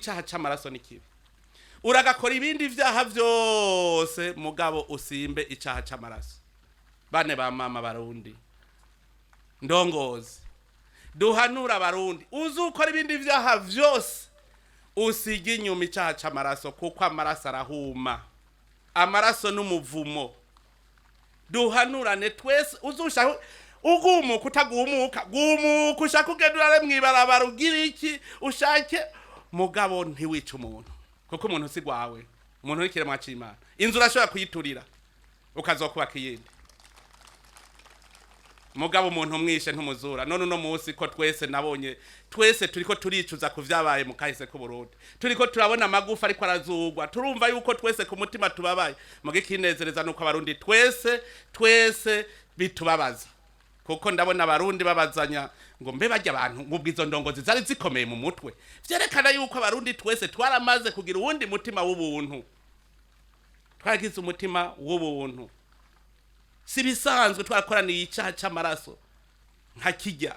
icaha c'amaraso ni kibi uragakora ibindi vyaha vyose mugabo usimbe icaha c'amaraso. Bane ba mama barundi ndongozi duhanura barundi uzukora ibindi vyaha vyose usige inyuma icaha c'amaraso kuko amaraso arahuma, amaraso n'umuvumo. Duhanurane twese uzusha ugumuka utagumuka gumuka ushaka ugendurare mwibarabara ugira iki ushake mugabo ntiwica umuntu kuko umuntu sigwawe umuntu urikire mwacimana inzu urashobora kuyiturira ukazokubaka iyindi mugabo umuntu umwishe ntumuzura. None uno munsi ko twese nabonye twese turiko turicuza kuvyabaye mu kahise ku Burundi turiko turabona amagufa ariko arazugwa turumva yuko twese ku mutima tubabaye muge kinezereza nuko abarundi twese bitubabaza kuko ndabona abarundi babazanya ngo mbe bajya abantu ngubwizo ndongozi zari zikomeye mu mutwe vyerekana yuko abarundi twese twaramaze kugira uwundi mutima w'ubuntu twagize umutima w'ubuntu sibisanzwe twarakoraniye icaha c'amaraso nka kijya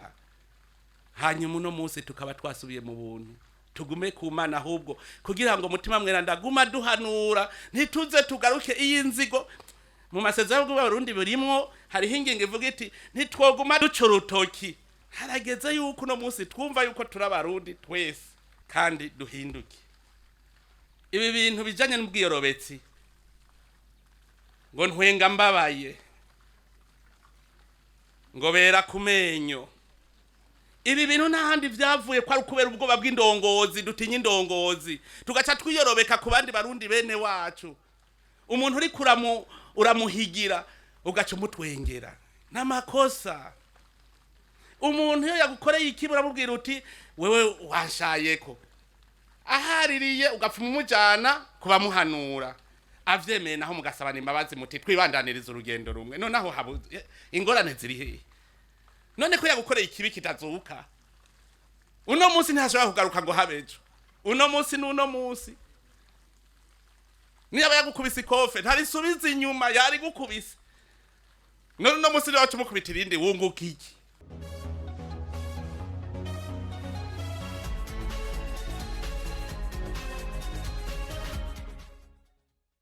hanyuma uno munsi tukaba twasubiye mu buntu tugume ku Mana ahubwo kugira ngo mutima mweranda guma duhanura ntituze tugaruke iyi nzigo mu masezerano y'Abarundi birimwo hari hingingo ivuga iti ntitwoguma ducurutoki. Harageze yuko uno munsi twumva yuko turabarundi twese kandi duhinduke. Ibi bintu bijanye n'ubwiyorobetsi ngo ntwenga mbabaye ngo bera kumenyo ibi bintu ntahandi vyavuye kwa rukubera ubwoba bw'indongozi dutinya indongozi tugaca twiyorobeka ku bandi barundi bene wacu. Umuntu uri uramuhigira ugaca umutwengera n'amakosa. Umuntu iyo yagukoreye ikibura mubwira uti wewe wanshayeko ahaririye ugapfuma umujana kuba muhanura avyemeye naho mugasabana imbabazi muti twibandaniriza urugendo rumwe. None aho habuze ingorane ziri hehe? None ko yagukoreye ikibi kitazuka uno munsi ntashobora kugaruka ngo habejo uno munsi n'uno munsi niba yagukubise ikofe ntarisubiza inyuma yari gukubise. None uno munsi rero cumukubita irindi wunguka iki?